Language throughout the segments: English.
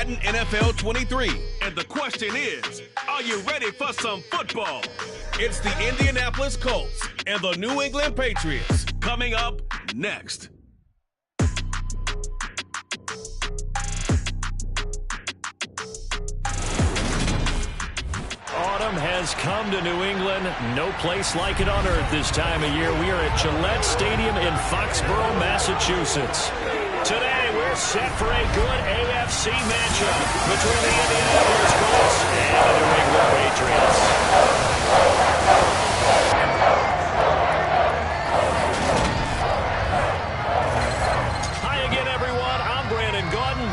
Madden NFL 23. And the question is, are you ready for some football? It's the Indianapolis Colts and the New England Patriots coming up next. Autumn has come to New England. No place like it on earth this time of year. We are at Gillette Stadium in Foxborough, Massachusetts. Today, we're set for a good AFC matchup between the Indianapolis Colts and the New England Patriots.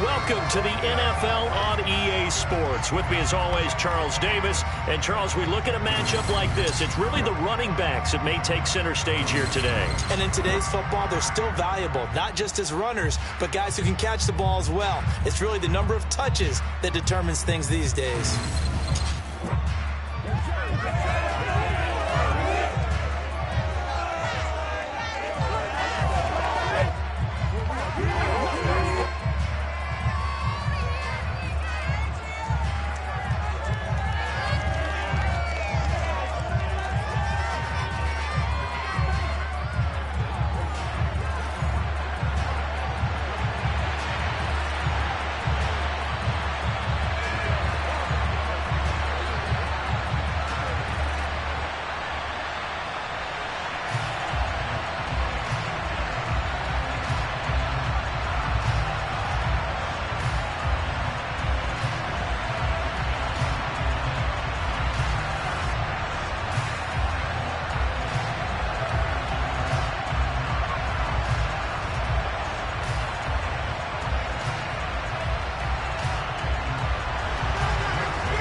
Welcome to the NFL on EA Sports. With me as always, Charles Davis. And Charles, we look at a matchup like this. It's really the running backs that may take center stage here today. And in today's football, they're still valuable, not just as runners, but guys who can catch the ball as well. It's really the number of touches that determines things these days.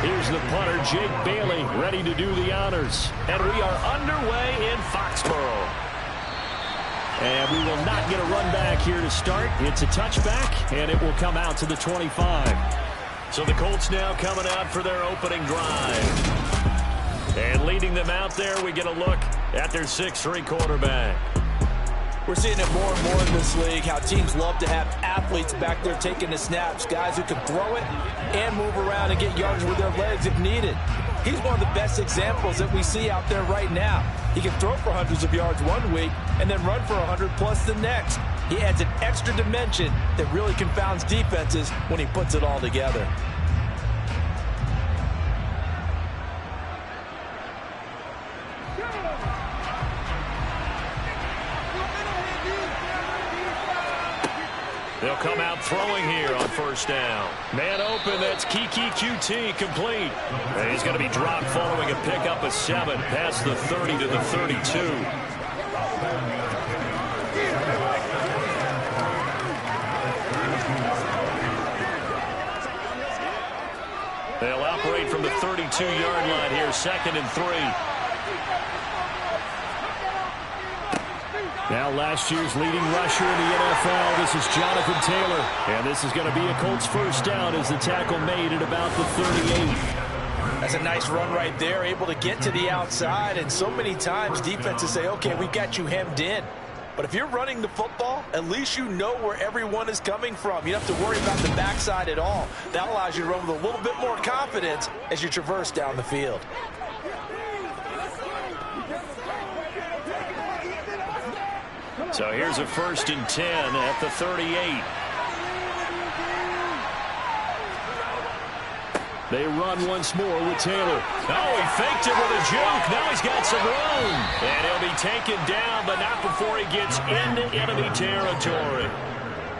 Here's the punter, Jake Bailey, ready to do the honors. And we are underway in Foxborough. And we will not get a run back here to start. It's a touchback, and it will come out to the 25. So the Colts now coming out for their opening drive. And leading them out there, we get a look at their 6'3" quarterback. We're seeing it more and more in this league, how teams love to have athletes back there taking the snaps, guys who can throw it and move around and get yards with their legs if needed. He's one of the best examples that we see out there right now. He can throw for hundreds of yards one week and then run for 100+ the next. He adds an extra dimension that really confounds defenses when he puts it all together. They'll come out throwing here on first down. Man open, that's Kiki QT complete. And he's going to be dropped following a pickup of 7 past the 30 to the 32. They'll operate from the 32-yard line here, 2nd and 3. Now last year's leading rusher in the NFL, this is Jonathan Taylor. And this is going to be a Colts first down as the tackle made at about the 38. That's a nice run right there, able to get to the outside. And so many times defenses say, okay, we've got you hemmed in. But if you're running the football, at least you know where everyone is coming from. You don't have to worry about the backside at all. That allows you to run with a little bit more confidence as you traverse down the field. So here's a 1st and 10 at the 38. They run once more with Taylor. Oh, he faked it with a juke. Now he's got some room. And he'll be taken down, but not before he gets into enemy territory.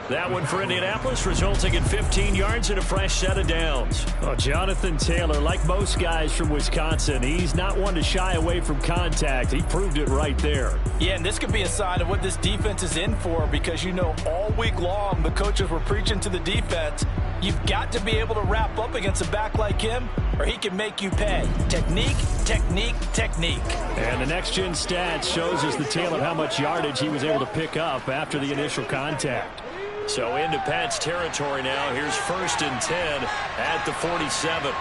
That one for Indianapolis, resulting in 15 yards and a fresh set of downs. Oh, Jonathan Taylor, like most guys from Wisconsin, he's not one to shy away from contact. He proved it right there. Yeah, and this could be a sign of what this defense is in for, because you know all week long the coaches were preaching to the defense, you've got to be able to wrap up against a back like him, or he can make you pay. Technique, technique, technique. And the next-gen stats shows us the tale of how much yardage he was able to pick up after the initial contact. So into Pat's territory now. Here's 1st and 10 at the 47.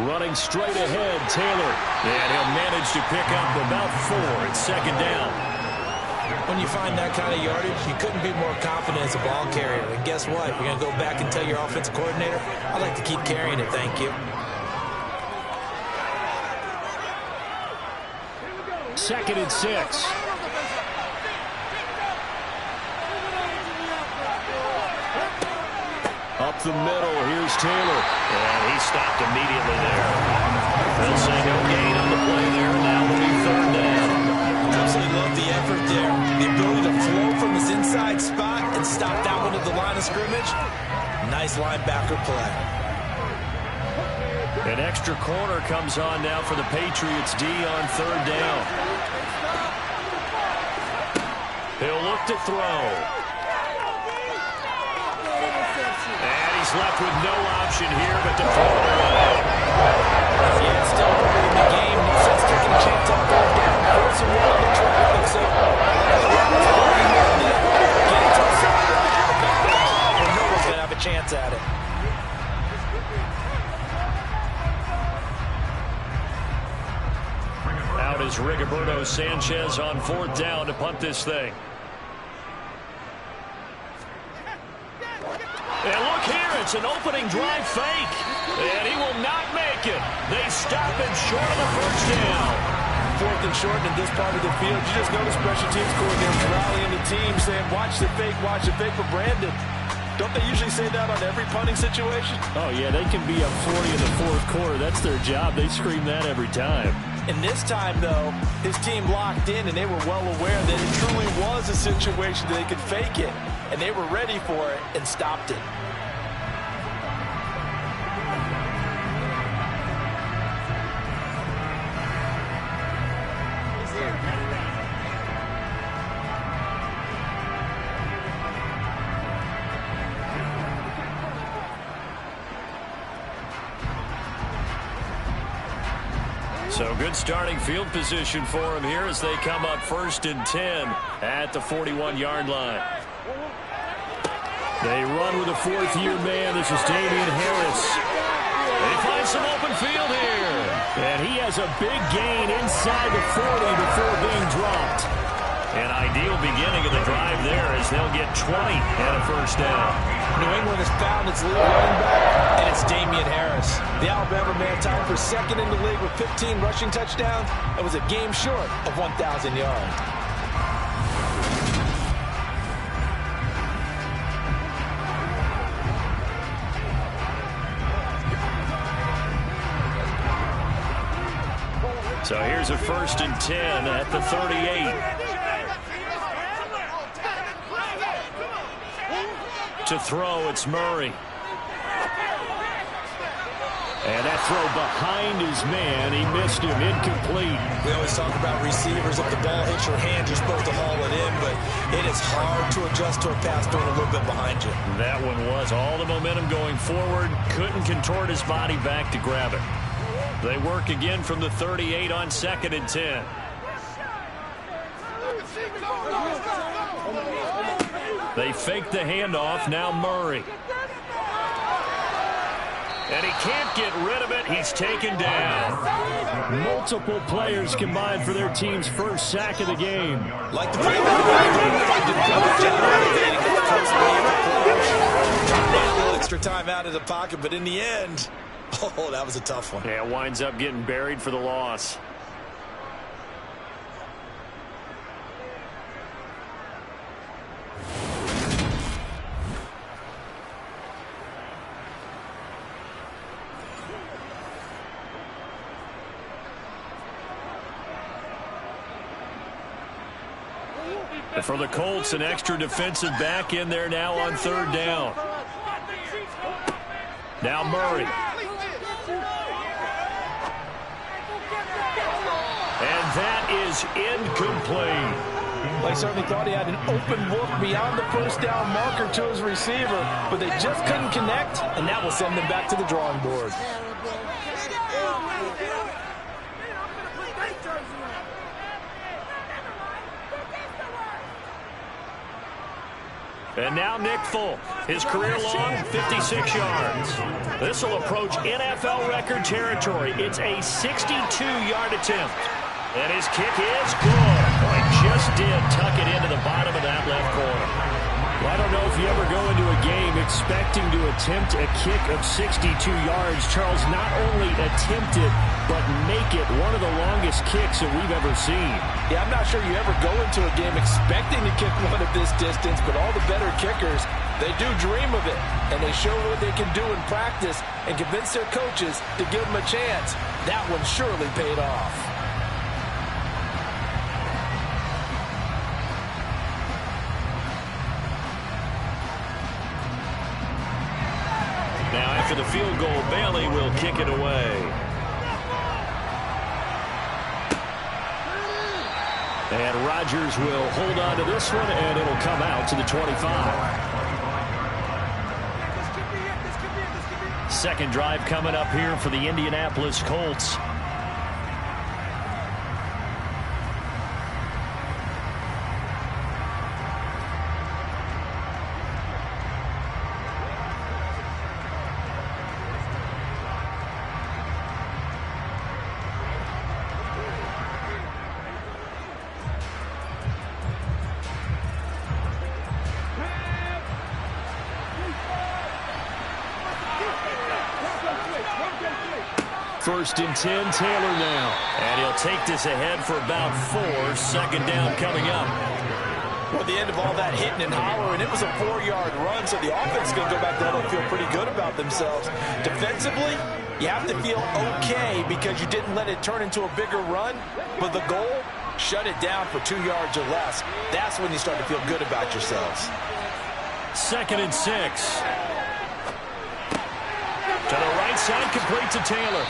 Running straight ahead, Taylor. And he'll manage to pick up about 4 at 2nd down. When you find that kind of yardage, you couldn't be more confident as a ball carrier. And guess what? You're going to go back and tell your offensive coordinator, I'd like to keep carrying it, thank you. Second and 6. Up the middle, here's Taylor. And he stopped immediately there. They'll say no gain on the play there. Now it'll be third down. Absolutely love the effort there. The ability to flow from his inside spot and stop that one at the line of scrimmage. Nice linebacker play. An extra corner comes on now for the Patriots D on third down. He'll look to throw. And he's left with no option here but to throw it away. Yeah, it's still early in the game. No sense taking a chance on third down. Force him well to try it. So, get to the side. And no one's going to have a chance at it. Out is Rigoberto Sanchez on fourth down to punt this thing. And look here, it's an opening drive fake. And he will not make it. They stop him short of the first down. Fourth and short in this part of the field. You just notice special teams coordinators rallying the team saying, watch the fake for Brandon. Don't they usually say that on every punting situation? Oh, yeah, they can be up 40 in the fourth quarter. That's their job. They scream that every time. And this time, though, his team locked in, and they were well aware that it truly was a situation that they could fake it. And they were ready for it and stopped it. So good starting field position for him here as they come up 1st and 10 at the 41-yard line. They run with a fourth-year man. This is Damian Harris. They find some open field here. And he has a big gain inside the 40 before being dropped. An ideal beginning of the drive there as they'll get 20 and a first down. New England has found its lead running back, and it's Damian Harris. The Alabama man tied for second in the league with 15 rushing touchdowns. It was a game short of 1,000 yards. So here's a 1st and 10 at the 38. To throw, it's Murray. And that throw behind his man, he missed him, incomplete. We always talk about receivers. If the ball hits your hand, you're supposed to haul it in, but it is hard to adjust to a pass throwing a little bit behind you. That one was all the momentum going forward, couldn't contort his body back to grab it. They work again from the 38 on 2nd and 10. They fake the handoff, now Murray. And he can't get rid of it, he's taken down. Multiple players combined for their team's first sack of the game. Like the play a little extra time out of the pocket, but in the end, oh, that was a tough one. Yeah, winds up getting buried for the loss. For the Colts, an extra defensive back in there now on 3rd down. Now Murray. And that is incomplete. They certainly thought he had an open look beyond the first down marker to his receiver, but they just couldn't connect, and that will send them back to the drawing board. And now Nick Folk, his career long 56 yards. This will approach NFL record territory. It's a 62-yard attempt. And his kick is good. Well, he just did tuck it into the bottom of that left corner. Well, I don't know if you ever go into a game expecting to attempt a kick of 62 yards. Charles, not only attempt it, but make it one of the longest kicks that we've ever seen. Yeah, I'm not sure you ever go into a game expecting to kick one of this distance, but all the better kickers, they do dream of it, and they show what they can do in practice and convince their coaches to give them a chance. That one surely paid off. Now, after the field goal, Bailey will kick it away. And Rodgers will hold on to this one, and it'll come out to the 25. Second drive coming up here for the Indianapolis Colts. First and 10, Taylor now. And he'll take this ahead for about 4. Second down coming up. Well, the end of all that hitting and hollering, it was a 4-yard run, so the offense is going to go back there and feel pretty good about themselves. Defensively, you have to feel okay because you didn't let it turn into a bigger run, but the goal, shut it down for 2 yards or less. That's when you start to feel good about yourselves. Second and 6. To the right side, complete to Taylor.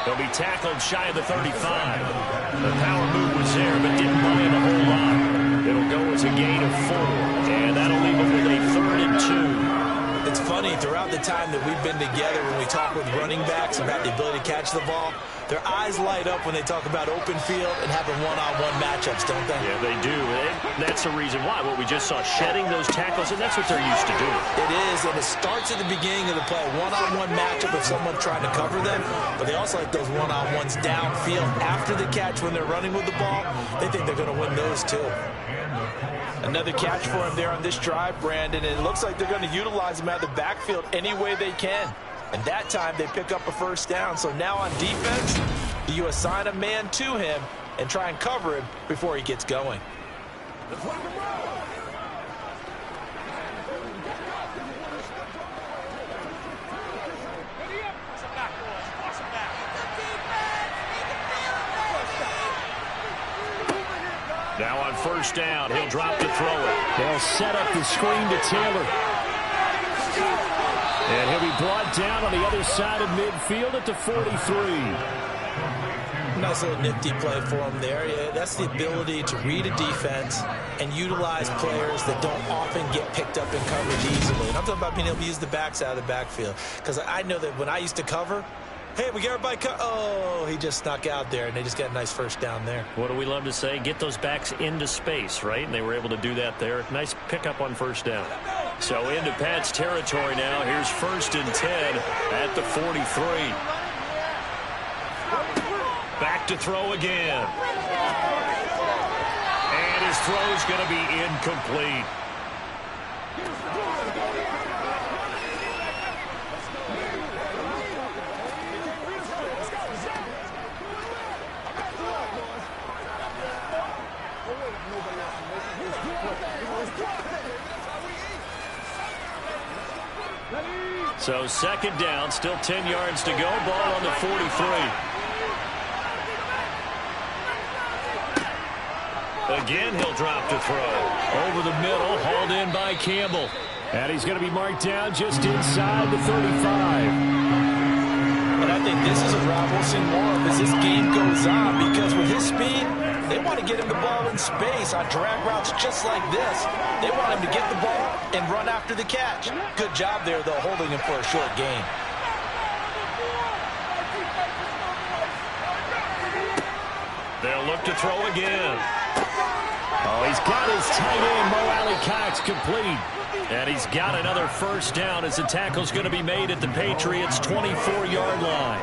He'll be tackled shy of the 35. The power move was there, but didn't buy in a whole lot. It'll go as a gain of 4, and that'll leave him with a 3rd and 2. It's funny, throughout the time that we've been together, when we talk with running backs about the ability to catch the ball, their eyes light up when they talk about open field and having one-on-one matchups, don't they? Yeah, they do. And that's the reason why. What we just saw, shedding those tackles, and that's what they're used to doing. It is, and it starts at the beginning of the play, a one-on-one matchup with someone trying to cover them, but they also like those one-on-ones downfield after the catch when they're running with the ball. They think they're going to win those too. Another catch for him there on this drive, Brandon, and it looks like they're going to utilize him out of the backfield any way they can. And that time they pick up a first down. So now on defense, you assign a man to him and try and cover him before he gets going. Now on first down, he'll drop to throw it. They'll set up the screen to Taylor. And he'll be brought down on the other side of midfield at the 43. Nice little nifty play for him there. Yeah, that's the ability to read a defense and utilize players that don't often get picked up in coverage easily. And I'm talking about being able to use the backs out of the backfield. Because I know that when I used to cover, hey, we got everybody oh, he just snuck out there, and they just got a nice first down there. What do we love to say? Get those backs into space, right? And they were able to do that there. Nice pickup on first down. So into Pat's territory now. Here's first and 10 at the 43. Back to throw again. And his throw's going to be incomplete. So second down, still 10 yards to go. Ball on the 43. Again, he'll drop to throw. Over the middle, hauled in by Campbell. And he's going to be marked down just inside the 35. And I think this is a route we'll see more of as this game goes on, because with his speed, they want to get him the ball in space on drag routes just like this. They want him to get the ball and run after the catch. Good job there, though, holding him for a short gain. They'll look to throw again. Oh, he's got his tight end, Mo Alley-Cox, complete. And he's got another first down as the tackle's going to be made at the Patriots' 24-yard line.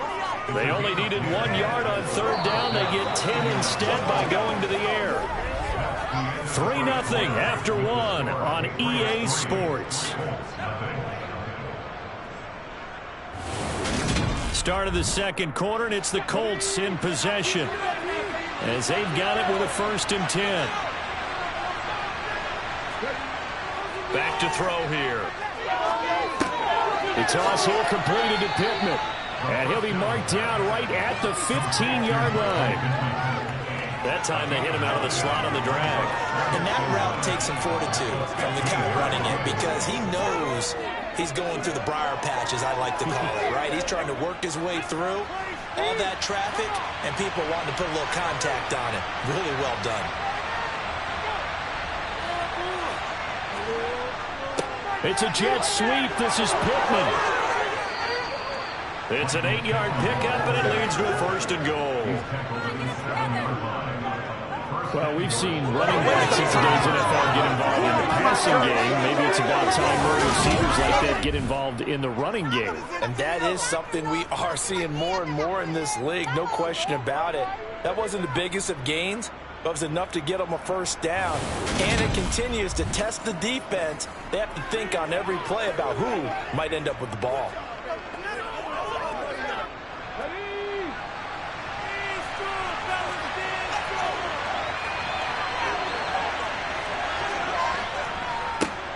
They only needed 1 yard on third down. They get 10 instead by going to the air. 3-0 after one on EA Sports. Start of the second quarter, and it's the Colts in possession as they've got it with a 1st and 10. Back to throw here. The toss here completed to Pittman, and he'll be marked down right at the 15-yard line. That time they hit him out of the slot on the drag. And that route takes some fortitude from the guy running it because he knows he's going through the briar patch, as I like to call it, right? He's trying to work his way through all that traffic and people wanting to put a little contact on it. Really well done. It's a jet sweep. This is Pittman. It's an 8-yard pickup, and it leads to a 1st and goal. Well, we've seen running backs in today's NFL get involved in the passing game. Maybe it's about time more receivers like that get involved in the running game. And that is something we are seeing more and more in this league, no question about it. That wasn't the biggest of gains, but it was enough to get them a 1st down. And it continues to test the defense. They have to think on every play about who might end up with the ball.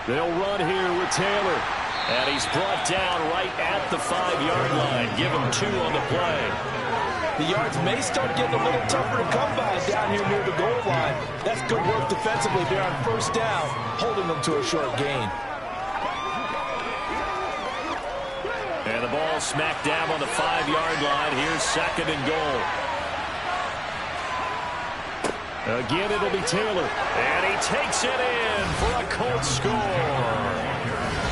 They'll run here with Taylor. And he's brought down right at the 5-yard line. Give him 2 on the play. The yards may start getting a little tougher to come by down here near the goal line. That's good work defensively there on 1st down, holding them to a short gain. And the ball smack dab on the 5-yard line. Here's 2nd and goal. Again, it'll be Taylor. And he takes it in for a Colts score.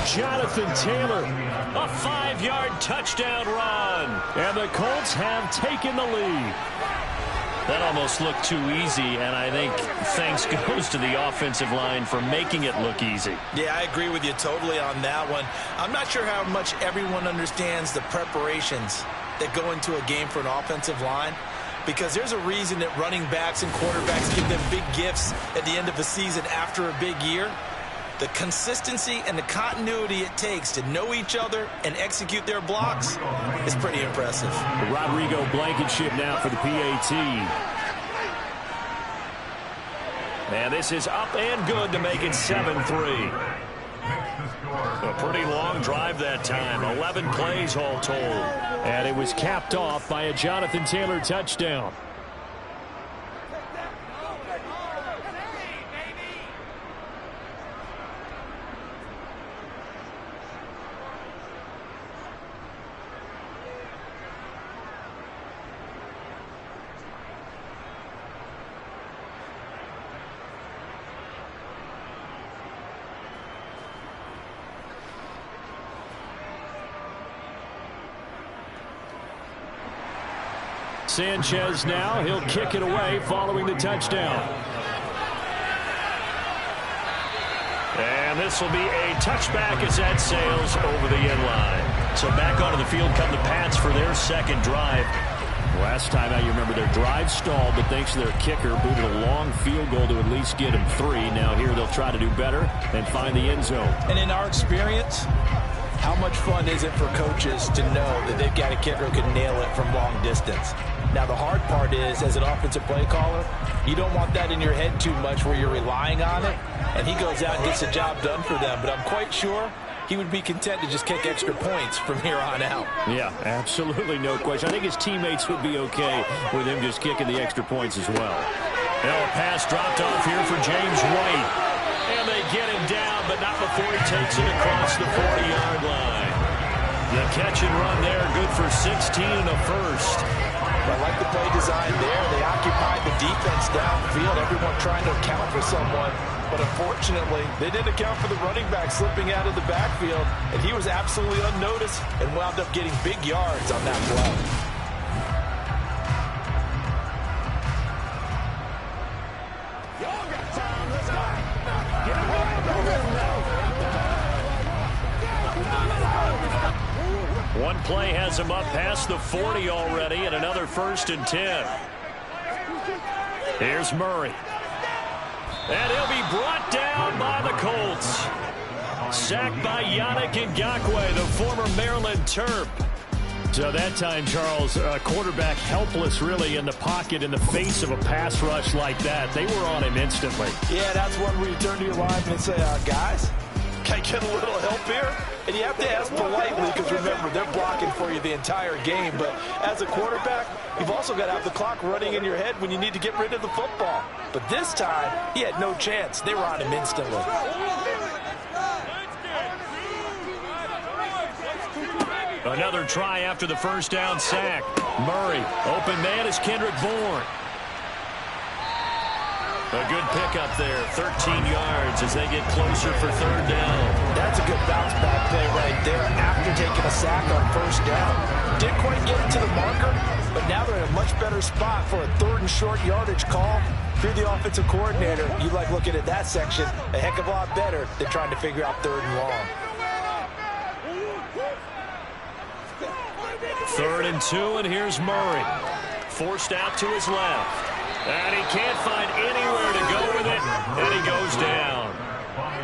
Jonathan Taylor, a 5-yard touchdown run. And the Colts have taken the lead. That almost looked too easy, and I think thanks goes to the offensive line for making it look easy. Yeah, I agree with you totally on that one. I'm not sure how much everyone understands the preparations that go into a game for an offensive line, because there's a reason that running backs and quarterbacks give them big gifts at the end of the season after a big year. The consistency and the continuity it takes to know each other and execute their blocks is pretty impressive. The Rodrigo Blankenship now for the PAT. And this is up and good to make it 7-3. A pretty long drive that time. 11 plays all told. And it was capped off by a Jonathan Taylor touchdown. Sanchez now, he'll kick it away following the touchdown. And this will be a touchback as that sails over the end line. So back onto the field come the Pats for their 2nd drive. Last time out, you remember their drive stalled, but thanks to their kicker, booted a long field goal to at least get them 3. Now here they'll try to do better and find the end zone. And in our experience, how much fun is it for coaches to know that they've got a kicker who can nail it from long distance? Now, the hard part is, as an offensive play caller, you don't want that in your head too much where you're relying on it, and he goes out and gets the job done for them. But I'm quite sure he would be content to just kick extra points from here on out. Yeah, absolutely no question. I think his teammates would be okay with him just kicking the extra points as well. Now a pass dropped off here for James White. And they get him down, but not before he takes it across the 40-yard line. The catch and run there, good for 16 and a 1st. I like the play design there. They occupied the defense downfield, everyone trying to account for someone. But unfortunately, they didn't account for the running back slipping out of the backfield, and he was absolutely unnoticed and wound up getting big yards on that play. One play has him up past the 40 already, and another 1st and 10. Here's Murray. And he'll be brought down by the Colts. Sacked by Yannick Ngakoue, the former Maryland Terp. So that time, Charles, quarterback helpless really in the pocket in the face of a pass rush like that. They were on him instantly. Yeah, that's one where you turn to your lineman and say, guys, can I get a little help here? And you have to ask politely because, remember, they're blocking for you the entire game. But as a quarterback, you've also got to have the clock running in your head when you need to get rid of the football. But this time, he had no chance. They were on him instantly. Another try after the first down sack. Murray, open man is Kendrick Bourne. A good pickup there, 13 yards as they get closer for third down. That's a good bounce back play right there after taking a sack on first down. Didn't quite get it to the marker, but now they're in a much better spot for a third and short yardage call. If you're the offensive coordinator, you like looking at that section a heck of a lot better than trying to figure out third and long. 3rd and 2, and here's Murray. Forced out to his left. And he can't find anywhere to go with it, and he goes down.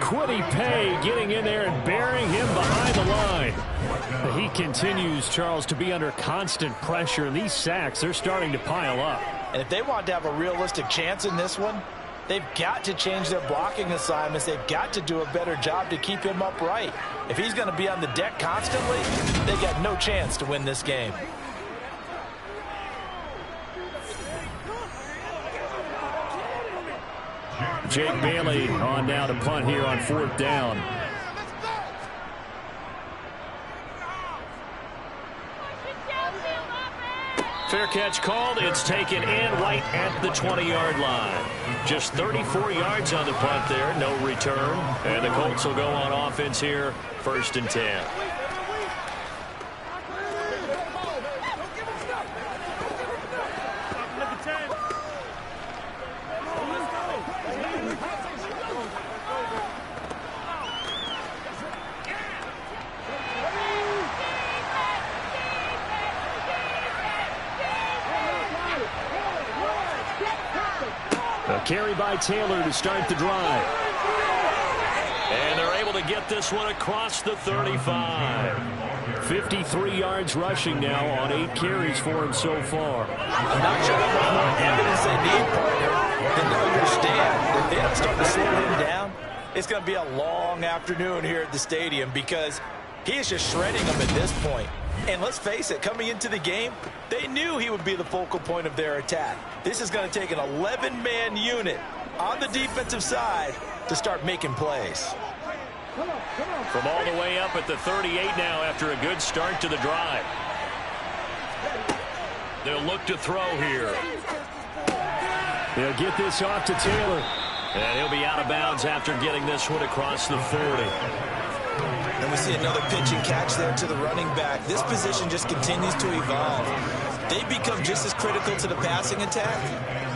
Quiddy Pay getting in there and burying him behind the line. He continues, Charles, to be under constant pressure, and these sacks, they're starting to pile up. And if they want to have a realistic chance in this one, they've got to change their blocking assignments. They've got to do a better job to keep him upright. If he's going to be on the deck constantly, they got no chance to win this game. Jake Bailey on now to punt here on 4th down. Fair catch called. It's taken in right at the 20-yard line. Just 34 yards on the punt there. No return. And the Colts will go on offense here. 1st and 10. Carry by Taylor to start the drive. And they're able to get this one across the 35. 53 yards rushing now on 8 carries for him so far. I'm not sure how much more evidence they need, partner, than to understand that they don't start to slow him down. It's going to be a long afternoon here at the stadium because he is just shredding them at this point. And let's face it, coming into the game, they knew he would be the focal point of their attack. This is going to take an 11-man unit on the defensive side to start making plays. From all the way up at the 38 now after a good start to the drive. They'll look to throw here. They'll get this off to Taylor. And he'll be out of bounds after getting this one across the 40. And we see another pitch and catch there to the running back. This position just continues to evolve. They become just as critical to the passing attack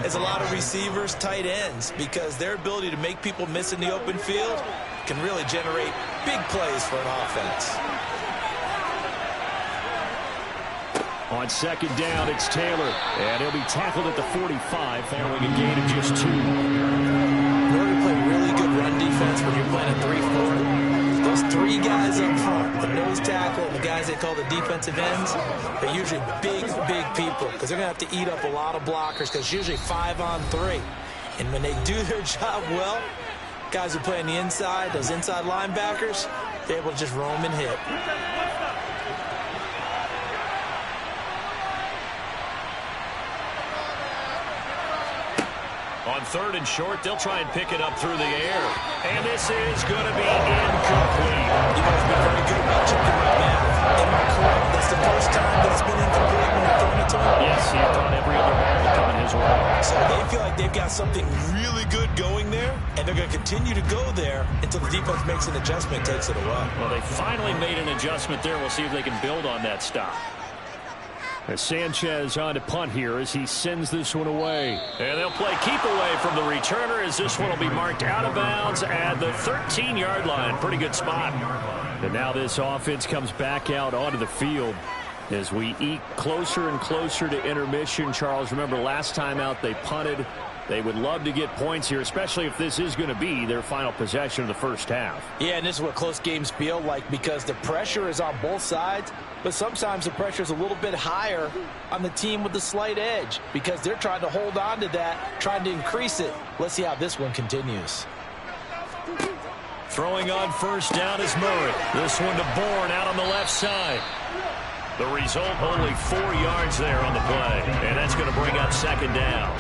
as a lot of receivers, tight ends, because their ability to make people miss in the open field can really generate big plays for an offense. On 2nd down, it's Taylor. And he'll be tackled at the 45, following a gain of just 2. In order to play really good run defense when you're playing a 3-4, those 3 guys up front, the nose tackle and the guys they call the defensive ends, they're usually big people because they're going to have to eat up a lot of blockers because it's usually 5-on-3. And when they do their job well, guys who play on the inside, those inside linebackers, they're able to just roam and hit. On 3rd and short, they'll try and pick it up through the air. And this is going to be incomplete. You guys have been very good about checking right now. Am I correct? That's the first time that it's been incomplete when you're throwing it to him? Yes, he thought every other ball coming his way. So they feel like they've got something really good going there, and they're going to continue to go there until the defense makes an adjustment, takes it away. Well, they finally made an adjustment there. We'll see if they can build on that stop. As Sanchez on to punt here as he sends this one away. And they'll play keep away from the returner as this one will be marked out of bounds at the 13-yard line. Pretty good spot. And now this offense comes back out onto the field as we eke closer and closer to intermission. Charles, remember last time out they punted They would love to get points here, especially if this is going to be their final possession of the first half. Yeah, and this is what close games feel like because the pressure is on both sides, but sometimes the pressure is a little bit higher on the team with the slight edge because they're trying to hold on to that, trying to increase it. Let's see how this one continues. Throwing on first down is Murray. This one to Bourne out on the left side. The result, only 4 yards there on the play, and that's going to bring up second down.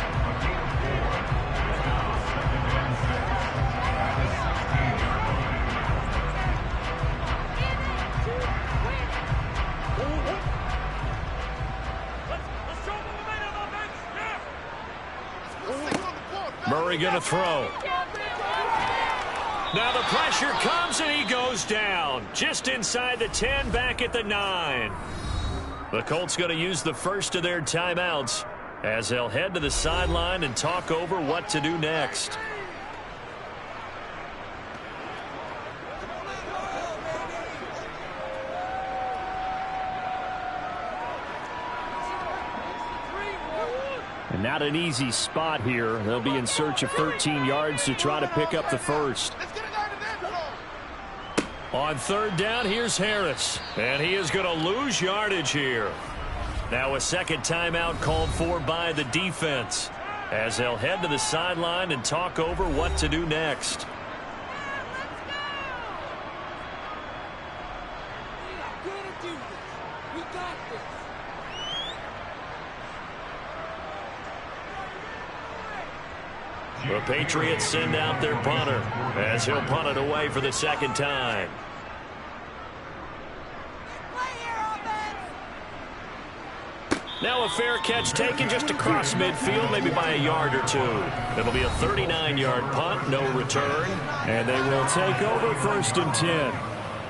Murray going to throw. Now the pressure comes and he goes down. Just inside the 10, back at the 9. The Colts going to use the first of their timeouts as they'll head to the sideline and talk over what to do next. And not an easy spot here. They'll be in search of 13 yards to try to pick up the first. On third down, here's Harris. And he is going to lose yardage here. Now a second timeout called for by the defense as they'll head to the sideline and talk over what to do next. The Patriots send out their punter as he'll punt it away for the second time. Now a fair catch taken just across midfield, maybe by a yard or two. It'll be a 39-yard punt, no return. And they will take over first and 10.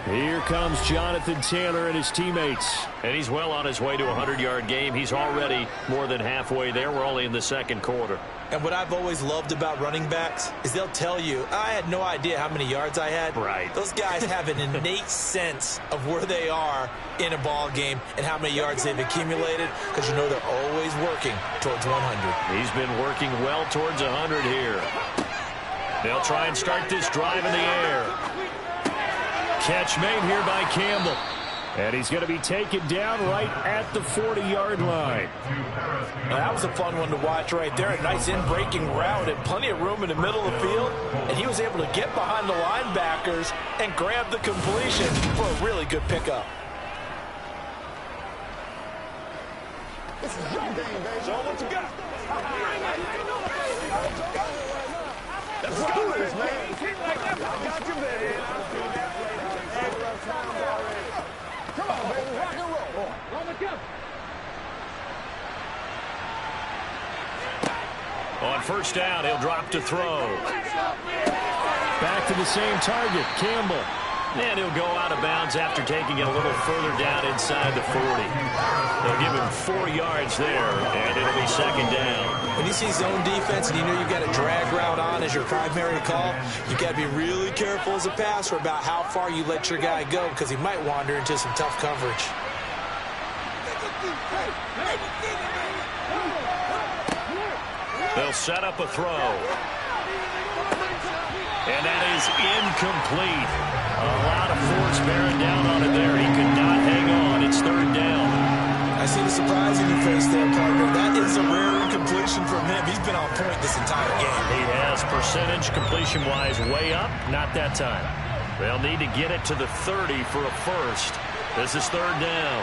Here comes Jonathan Taylor and his teammates. And he's well on his way to a 100-yard game. He's already more than halfway there. We're only in the second quarter. And what I've always loved about running backs is they'll tell you, I had no idea how many yards I had. Right. Those guys have an innate sense of where they are in a ball game and how many yards they've accumulated because you know they're always working towards 100. He's been working well towards 100 here. They'll try and start this drive in the air. Catch made here by Campbell. And he's going to be taken down right at the 40-yard line. Now, that was a fun one to watch right there. A nice in-breaking route and plenty of room in the middle of the field. And he was able to get behind the linebackers and grab the completion for a really good pickup. This is your game, baby. Show what you got. Let's go with this, man. I got you, baby. Come on, baby. Rock and roll. On the go. On first down, he'll drop to throw. Back to the same target, Campbell. And he'll go out of bounds after taking it a little further down inside the 40. They'll give him 4 yards there, and it'll be second down. When you see zone defense and you know you've got a drag route on as your primary call, you've got to be really careful as a passer about how far you let your guy go because he might wander into some tough coverage. They'll set up a throw. And that is incomplete. A lot of force bearing down on it there. He could not hang on. It's third down. I see the surprise in your face there, partner. That is a rare incompletion from him. He's been on point this entire game. He has percentage completion-wise way up. Not that time. They'll need to get it to the 30 for a first. This is third down.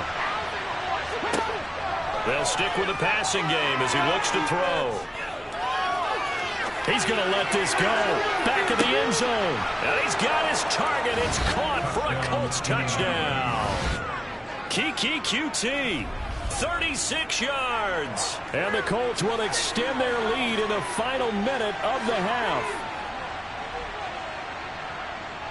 They'll stick with the passing game as he looks to throw. He's going to let this go. Back of the end zone. And he's got his target. It's caught for a Colts touchdown. Kiki QT. 36 yards. And the Colts will extend their lead in the final minute of the half.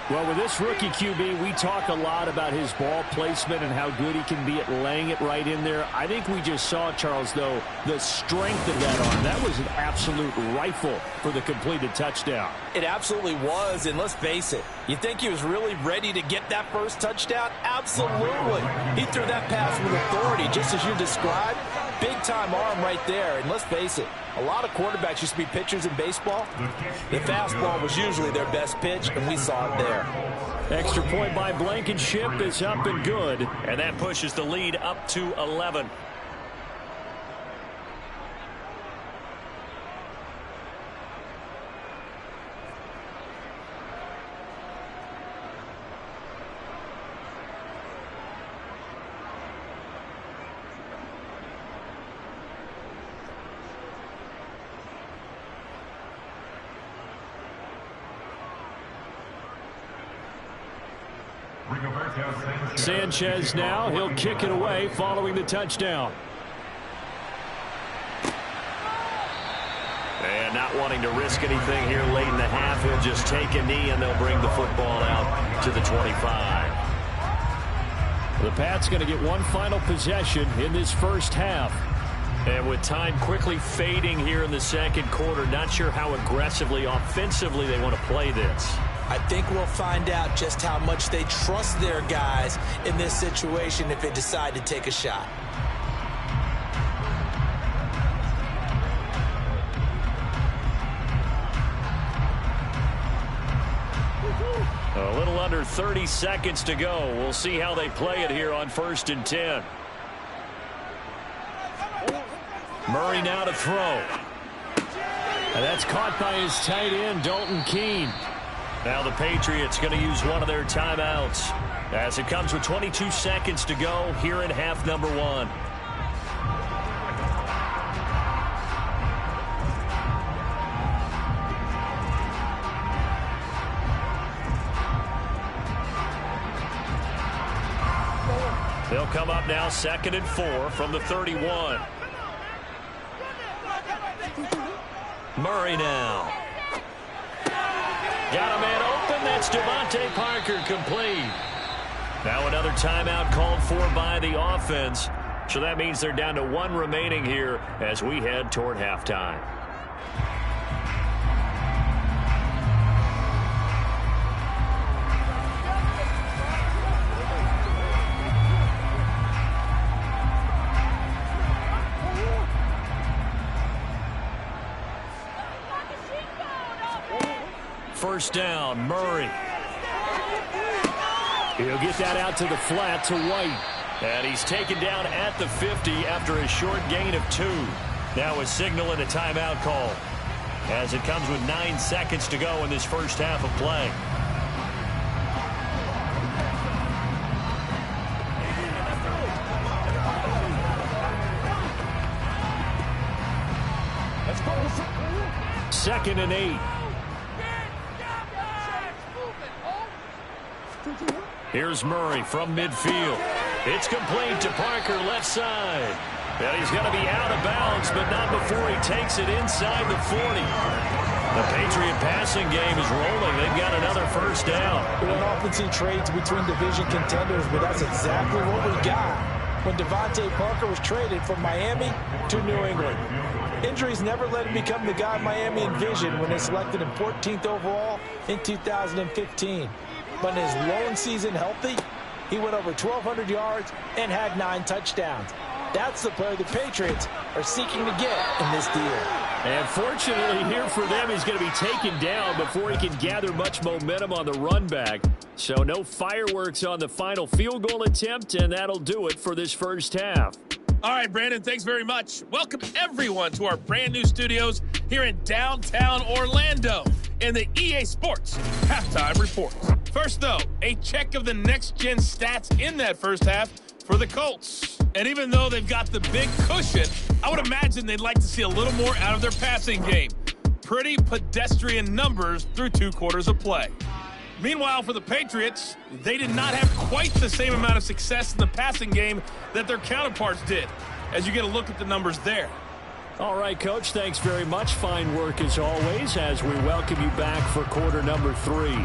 Well, with this rookie QB, we talk a lot about his ball placement and how good he can be at laying it right in there. I think we just saw, Charles, though, the strength of that arm. That was an absolute rifle for the completed touchdown. It absolutely was, and let's face it, you think he was really ready to get that first touchdown? Absolutely. He threw that pass with authority, just as you described, Big-time arm right there. And let's face it, a lot of quarterbacks used to be pitchers in baseball. The fastball was usually their best pitch, and we saw it there. Extra point by Blankenship is up and good. And that pushes the lead up to 11. Sanchez now, he'll kick it away following the touchdown. And not wanting to risk anything here late in the half, he'll just take a knee and they'll bring the football out to the 25. The Pats going to get one final possession in this first half. And with time quickly fading here in the second quarter, not sure how aggressively, offensively they want to play this. I think we'll find out just how much they trust their guys in this situation if they decide to take a shot. A little under 30 seconds to go. We'll see how they play it here on 1st and 10. Murray now to throw. And that's caught by his tight end, Dalton Keene. Now the Patriots going to use one of their timeouts as it comes with 22 seconds to go here in half number 1. They'll come up now 2nd and 4 from the 31. Murray now. Got a man open. That's Devontae Parker complete. Now another timeout called for by the offense. So that means they're down to 1 remaining here as we head toward halftime. First down, Murray. He'll get that out to the flat to White. And he's taken down at the 50 after a short gain of 2. Now a signal and a timeout call as it comes with 9 seconds to go in this first half of play. Second and 8. Here's Murray from midfield. It's complete to Parker left side. And he's going to be out of bounds, but not before he takes it inside the 40. The Patriot passing game is rolling. They've got another first down. We don't often see trades between division contenders, but that's exactly what we got when Devontae Parker was traded from Miami to New England. Injuries never let him become the guy Miami envisioned when they selected him 14th overall in 2015. But in his lone season healthy, he went over 1,200 yards and had 9 touchdowns. That's the player the Patriots are seeking to get in this deal. And fortunately here for them, he's going to be taken down before he can gather much momentum on the run back. So no fireworks on the final field goal attempt, and that'll do it for this first half. All right, Brandon, thanks very much. Welcome, everyone, to our brand-new studios here in downtown Orlando in the EA Sports Halftime Report. First, though, a check of the next-gen stats in that first half for the Colts. And even though they've got the big cushion, I would imagine they'd like to see a little more out of their passing game. Pretty pedestrian numbers through 2 quarters of play. Meanwhile, for the Patriots, they did not have quite the same amount of success in the passing game that their counterparts did, as you get a look at the numbers there. All right, Coach, thanks very much. Fine work as always as we welcome you back for quarter number 3.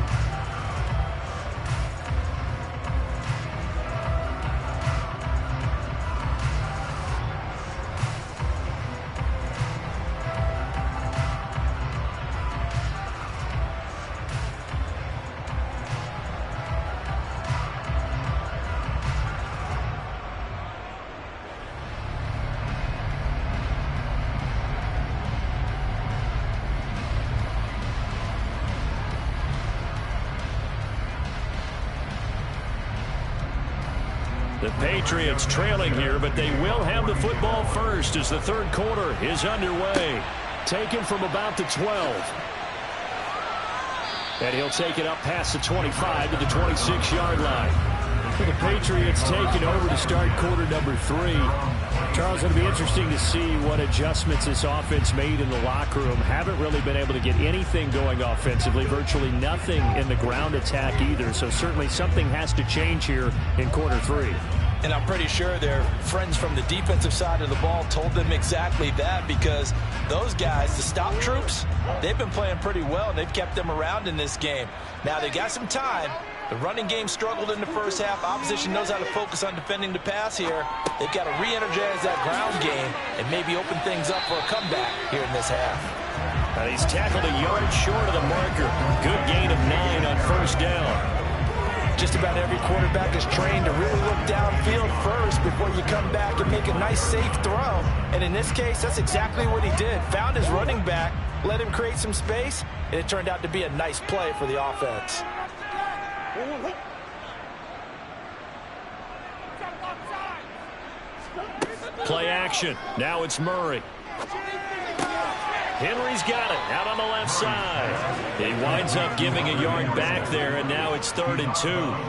The Patriots trailing here, but they will have the football first as the third quarter is underway. Taken from about the 12. And he'll take it up past the 25 to the 26-yard line. The Patriots taking over to start quarter number 3. Charles, it'll be interesting to see what adjustments this offense made in the locker room. Haven't really been able to get anything going offensively, virtually nothing in the ground attack either. So certainly something has to change here in quarter 3. And I'm pretty sure their friends from the defensive side of the ball told them exactly that, because those guys, the stop troops, they've been playing pretty well. They've kept them around in this game. Now they got some time. The running game struggled in the first half. Opposition knows how to focus on defending the pass here. They've got to re-energize that ground game and maybe open things up for a comeback here in this half. He's tackled a yard short of the marker. Good gain of 9 on first down. Just about every quarterback is trained to really look downfield first before you come back and make a nice, safe throw. And in this case, that's exactly what he did. Found his running back, let him create some space, and it turned out to be a nice play for the offense. Play action. Now it's Murray. Henry's got it out on the left side. He winds up giving a yard back there, and now it's 3rd and 2.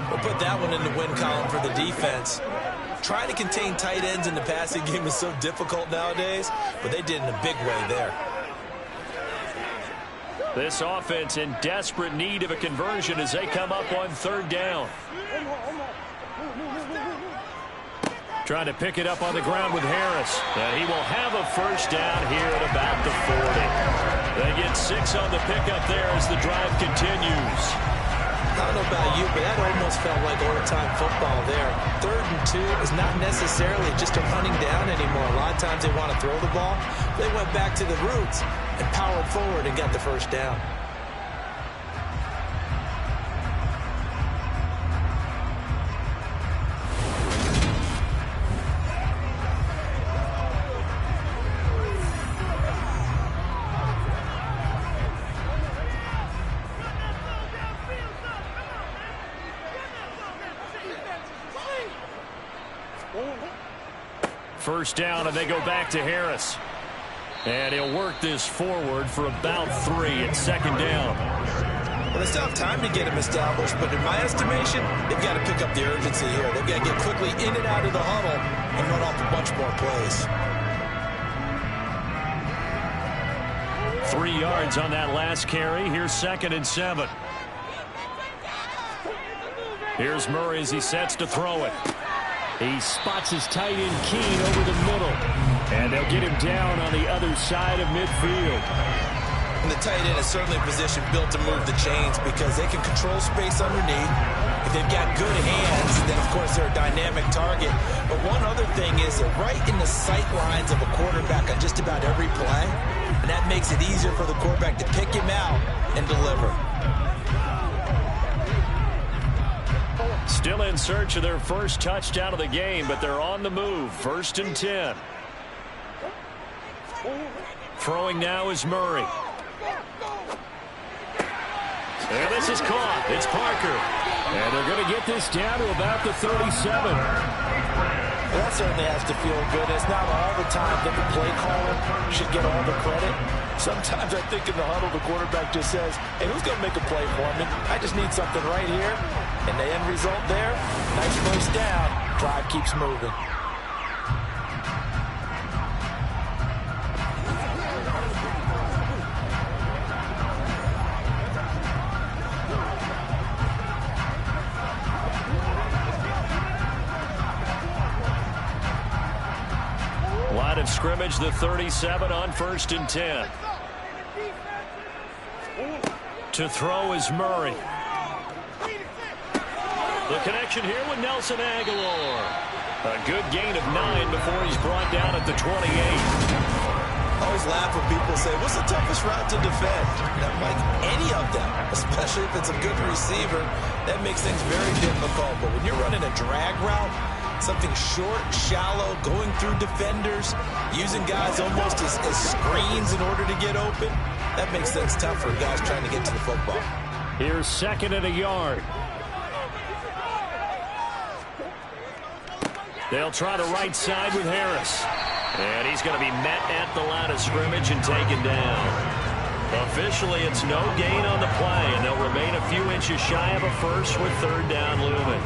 We'll put that one in the win column for the defense. Trying to contain tight ends in the passing game is so difficult nowadays, but they did in a big way there. This offense in desperate need of a conversion as they come up on 3rd down. Trying to pick it up on the ground with Harris. And he will have a first down here at about the 40. They get 6 on the pickup there as the drive continues. I don't know about you, but that almost felt like old-time football there. 3rd and 2 is not necessarily just a running down anymore. A lot of times they want to throw the ball. They went back to the roots and powered forward and got the first down. First down, and they go back to Harris. And he'll work this forward for about 3 at 2nd down. Well, they still have time to get him established, but in my estimation, they've got to pick up the urgency here. They've got to get quickly in and out of the huddle and run off a bunch more plays. 3 yards on that last carry. Here's 2nd and 7. Here's Murray as he sets to throw it. He spots his tight end Keene over the middle. And they'll get him down on the other side of midfield. And the tight end is certainly a position built to move the chains because they can control space underneath. If they've got good hands, then of course they're a dynamic target. But one other thing is they're right in the sight lines of a quarterback on just about every play. And that makes it easier for the quarterback to pick him out and deliver. Still in search of their first touchdown of the game, but they're on the move. 1st and 10. Throwing now is Murray. And this is caught. It's Parker. And they're going to get this down to about the 37. Well, that certainly has to feel good. It's not all the time that the play caller should get all the credit. Sometimes I think in the huddle, the quarterback just says, hey, who's going to make a play for me? I just need something right here. And the end result there, nice first down. Drive keeps moving. Line of scrimmage, the 37 on 1st and 10. To throw is Murray. The connection here with Nelson Aguilar. A good gain of 9 before he's brought down at the 28. Always laugh when people say, what's the toughest route to defend? And I'm like, any of them, especially if it's a good receiver, that makes things very difficult. But when you're running a drag route, something short, shallow, going through defenders, using guys almost as screens in order to get open, that makes things tough for guys trying to get to the football. Here's 2nd and a yard. They'll try the right side with Harris. And he's going to be met at the line of scrimmage and taken down. Officially, it's no gain on the play, and they'll remain a few inches shy of a first with third down looming.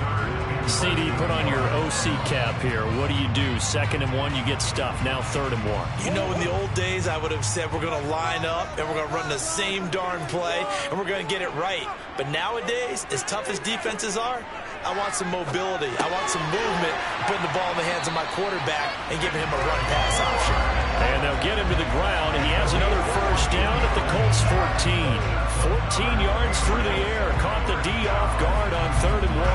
CD, put on your OC cap here. What do you do? 2nd and 1, you get stuffed. Now 3rd and 1. You know, in the old days, I would have said we're going to line up and we're going to run the same darn play and we're going to get it right. But nowadays, as tough as defenses are, I want some mobility. I want some movement, putting the ball in the hands of my quarterback and giving him a run-pass option. And they'll get him to the ground, and he has another first down at the Colts 14. 14 yards through the air. Caught the D off guard on 3rd and 1.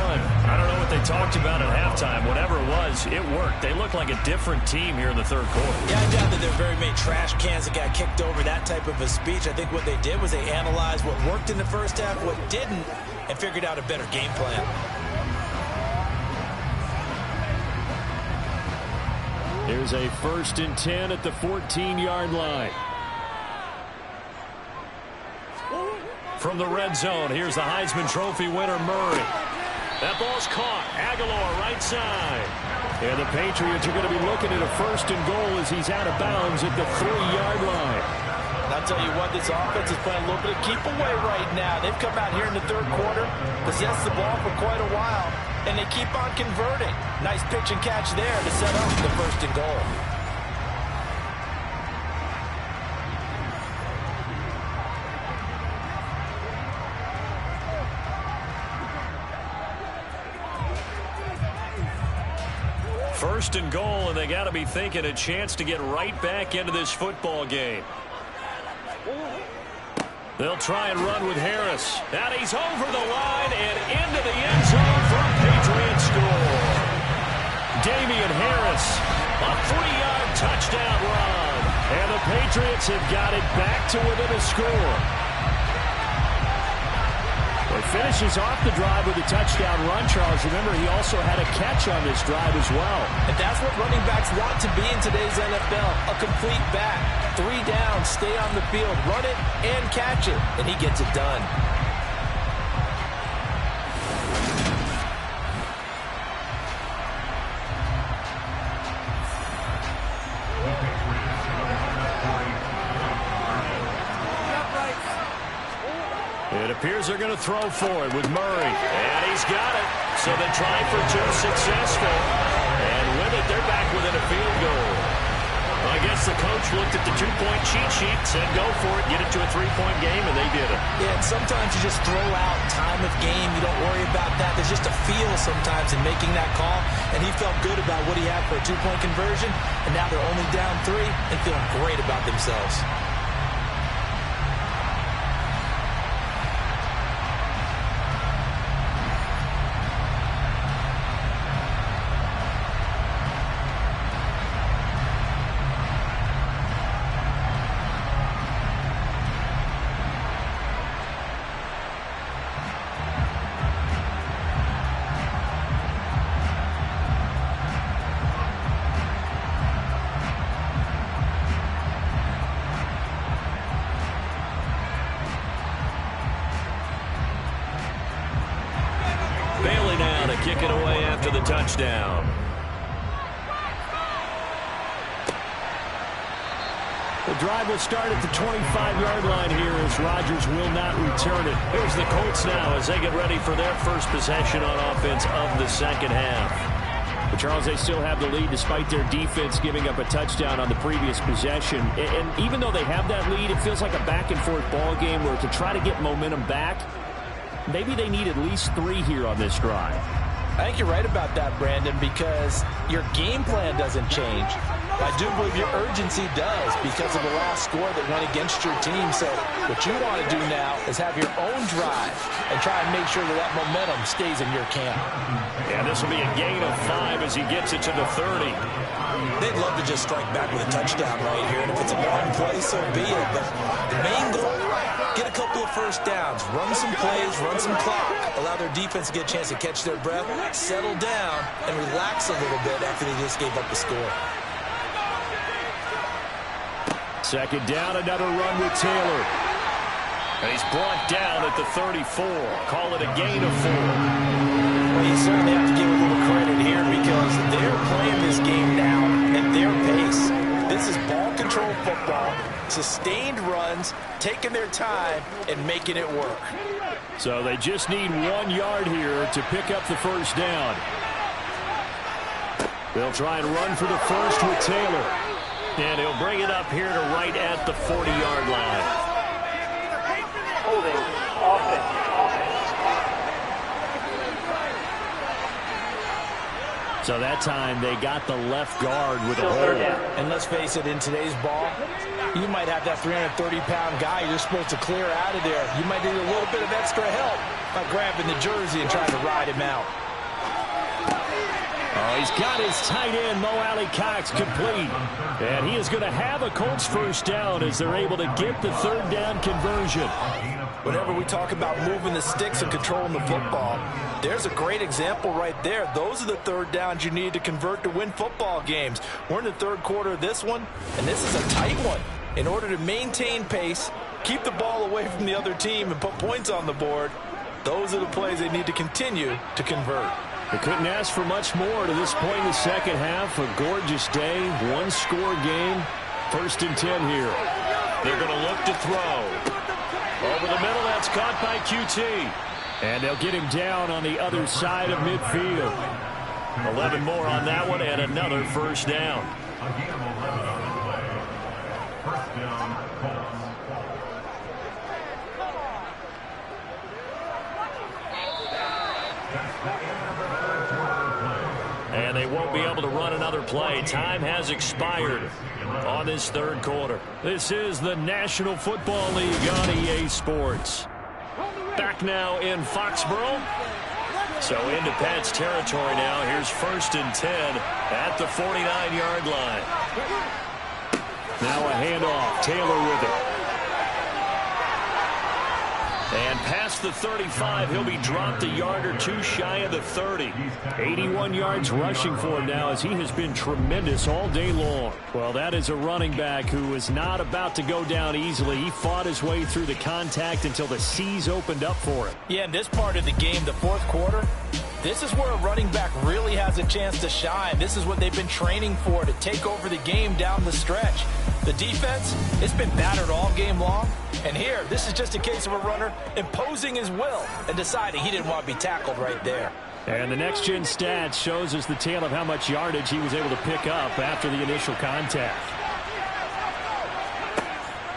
I don't know what they talked about at halftime. Whatever it was, it worked. They look like a different team here in the 3rd quarter. Yeah, I doubt that there are very many trash cans that got kicked over, that type of a speech. I think what they did was they analyzed what worked in the first half, what didn't, and figured out a better game plan. Here's a 1st and 10 at the 14-yard line. From the red zone, here's the Heisman Trophy winner, Murray. That ball's caught. Aguilar, right side. And the Patriots are going to be looking at a 1st and goal as he's out of bounds at the 3-yard line. And I'll tell you what, this offense is playing a little bit of keep away right now. They've come out here in the 3rd quarter, possessed the ball for quite a while, and they keep on converting. Nice pitch and catch there to set up the 1st and goal. First and goal, and they got to be thinking a chance to get right back into this football game. They'll try and run with Harris. And he's over the line and into the end zone for a Patriot score. Damian Harris, a 3-yard touchdown run. And the Patriots have got it back to within a score. Well, he finishes off the drive with a touchdown run, Charles. Remember, he also had a catch on this drive as well. And that's what running backs want to be in today's NFL, a complete back. 3 down, stay on the field, run it, and catch it. And he gets it done. It appears they're going to throw for it with Murray. And he's got it. So they try for 2, successful. And with it, they're back within a field goal. Well, I guess the coach looked at the 2-point cheat sheet, said go for it, get it to a 3-point game, and they did it. Yeah, and sometimes you just throw out time of game. You don't worry about that. There's just a feel sometimes in making that call. And he felt good about what he had for a 2-point conversion. And now they're only down 3 and feeling great about themselves. Kick it away after the touchdown. The drive will start at the 25-yard line here as Rodgers will not return it. Here's the Colts now as they get ready for their first possession on offense of the 2nd half. But Charles, they still have the lead despite their defense giving up a touchdown on the previous possession. And even though they have that lead, it feels like a back-and-forth ball game where to try to get momentum back, maybe they need at least 3 here on this drive. I think you're right about that, Brandon, because your game plan doesn't change. I do believe your urgency does because of the last score that went against your team. So what you want to do now is have your own drive and try and make sure that that momentum stays in your camp. Yeah, this will be a gain of 5 as he gets it to the 30. They'd love to just strike back with a touchdown right here. And if it's a long play, so be it. But the main goal, get a couple of first downs, run some plays, run some clock, allow their defense to get a chance to catch their breath, settle down, and relax a little bit after they just gave up the score. 2nd down, another run with Taylor. And he's brought down at the 34. Call it a gain of 4. You certainly have to give a little credit here because they're playing this game now at their pace. This is ball control football, sustained runs, taking their time, and making it work. So they just need 1 yard here to pick up the first down. They'll try and run for the first with Taylor. And he'll bring it up here to right at the 40-yard line. Holding offense. So that time they got the left guard with a hold. And let's face it, in today's ball, you might have that 330-pound guy you're supposed to clear out of there. You might need a little bit of extra help by grabbing the jersey and trying to ride him out. Oh, he's got his tight end, Mo Alley-Cox, complete. And he is going to have a Colts first down as they're able to get the third down conversion. Whenever we talk about moving the sticks and controlling the football, there's a great example right there. Those are the third downs you need to convert to win football games. We're in the third quarter of this one, and this is a tight one. In order to maintain pace, keep the ball away from the other team, and put points on the board, those are the plays they need to continue to convert. They couldn't ask for much more to this point in the second half. A gorgeous day, one-score game. 1st and 10 here. They're going to look to throw. Over the middle, that's caught by QT. And they'll get him down on the other side of midfield. 11 more on that one and another first down. First down, Colts. And they won't be able to run another play. Time has expired on this third quarter. This is the National Football League on EA Sports. Back now in Foxborough. So into Pat's territory now. Here's 1st and 10 at the 49-yard line. Now a handoff. Taylor with it. And past the 35, he'll be dropped a yard or two shy of the 30. 81 yards rushing for him now as he has been tremendous all day long. Well, that is a running back who is not about to go down easily. He fought his way through the contact until the seas opened up for him. Yeah, in this part of the game, the fourth quarter, this is where a running back really has a chance to shine. This is what they've been training for, to take over the game down the stretch. The defense, it's been battered all game long. And here, this is just a case of a runner imposing his will and deciding he didn't want to be tackled right there. And the next-gen stats shows us the tale of how much yardage he was able to pick up after the initial contact.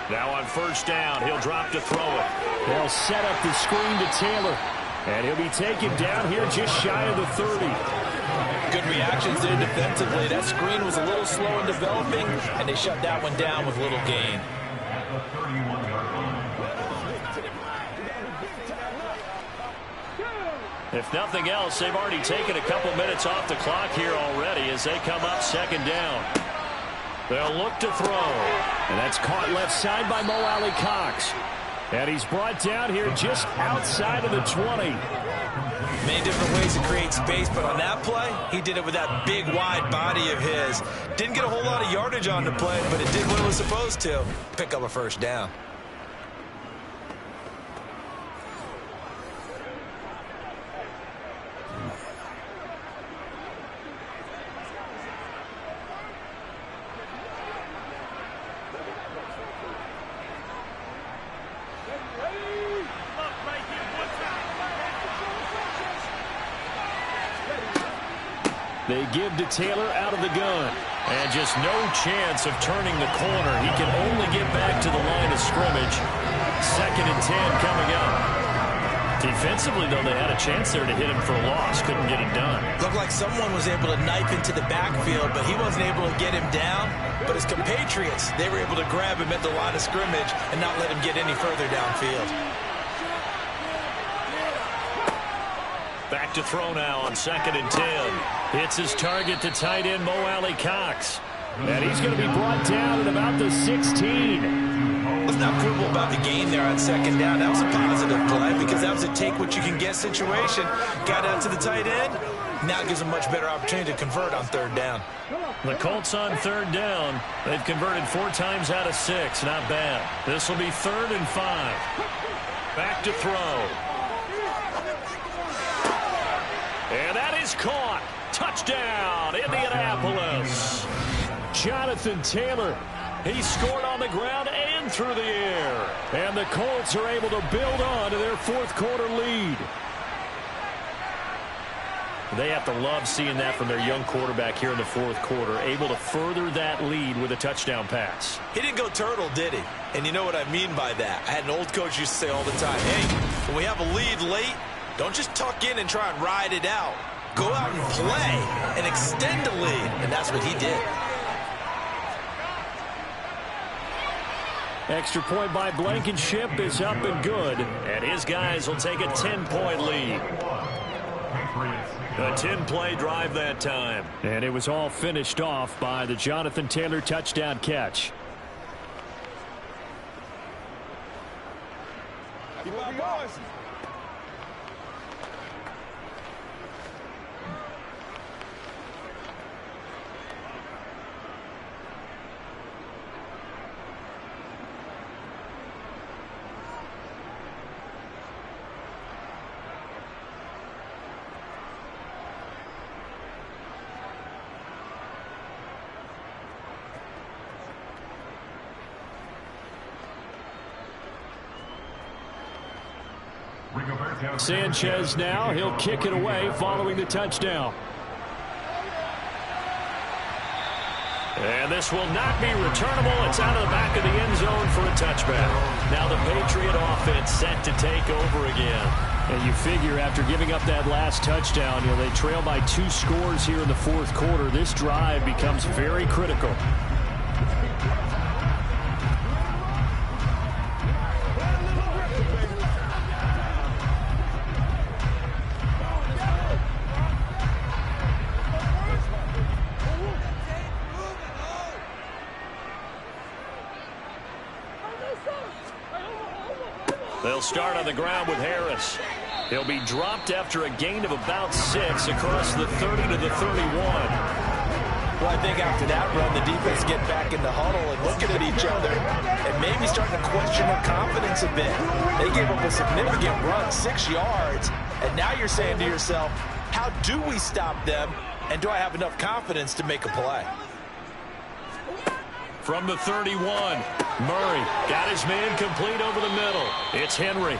Now on first down, he'll drop to throw it. They'll set up the screen to Taylor. And he'll be taken down here just shy of the 30. Good reactions there defensively. That screen was a little slow in developing, and they shut that one down with little gain. If nothing else, they've already taken a couple minutes off the clock here already as they come up second down. They'll look to throw. And that's caught left side by Mo Alley-Cox. And he's brought down here just outside of the 20. Many different ways to create space, but on that play, he did it with that big, wide body of his. Didn't get a whole lot of yardage on the play, but it did what it was supposed to. Pick up a first down. They give to Taylor out of the gun. And just no chance of turning the corner. He can only get back to the line of scrimmage. 2nd and 10 coming up. Defensively, though, they had a chance there to hit him for a loss. Couldn't get it done. Looked like someone was able to knife into the backfield, but he wasn't able to get him down. But his compatriots, they were able to grab him at the line of scrimmage and not let him get any further downfield. Back to throw now on 2nd and 10. Hits his target to tight end Mo Alley-Cox. And he's going to be brought down at about the 16. Let's not quibble about the gain there on 2nd down. That was a positive play because that was a take-what-you-can-get situation. Got out to the tight end. Now gives him a much better opportunity to convert on 3rd down. The Colts on 3rd down. They've converted 4 times out of 6. Not bad. This will be 3rd and 5. Back to throw. Touchdown, Indianapolis. Jonathan Taylor, he scored on the ground and through the air. And the Colts are able to build on to their fourth quarter lead. They have to love seeing that from their young quarterback here in the fourth quarter, able to further that lead with a touchdown pass. He didn't go turtle, did he? And you know what I mean by that. I had an old coach used to say all the time, hey, when we have a lead late, don't just tuck in and try and ride it out. Go out and play and extend the lead. And that's what he did. Extra point by Blankenship is up and good. And his guys will take a 10-point lead. A 10-play drive that time. And it was all finished off by the Jonathan Taylor touchdown catch. Keep on going. Sanchez now, he'll kick it away following the touchdown. And this will not be returnable. It's out of the back of the end zone for a touchback. Now the Patriot offense set to take over again. And you figure after giving up that last touchdown, they trail by 2 scores here in the fourth quarter. This drive becomes very critical. They'll start on the ground with Harris. He'll be dropped after a gain of about 6 across the 30 to the 31. Well, I think after that run, the defense get back in the huddle and looking at each other and maybe starting to question their confidence a bit. They gave up a significant run, 6 yards, and now you're saying to yourself, how do we stop them, and do I have enough confidence to make a play? From the 31, Murray got his man complete over the middle. It's Henry.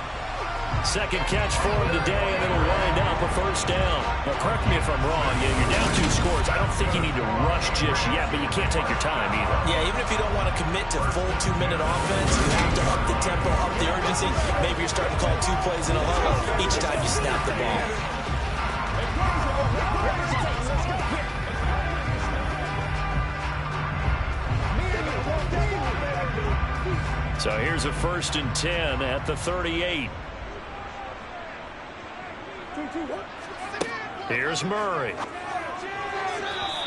Second catch for him today, and it'll wind up a first down. Now, correct me if I'm wrong. You're down 2 scores. I don't think you need to rush just yet, but you can't take your time either. Yeah, even if you don't want to commit to full 2-minute offense, you have to up the tempo, up the urgency. Maybe you're starting to call 2 plays in a huddle each time you snap the ball. So here's a 1st and 10 at the 38. Here's Murray.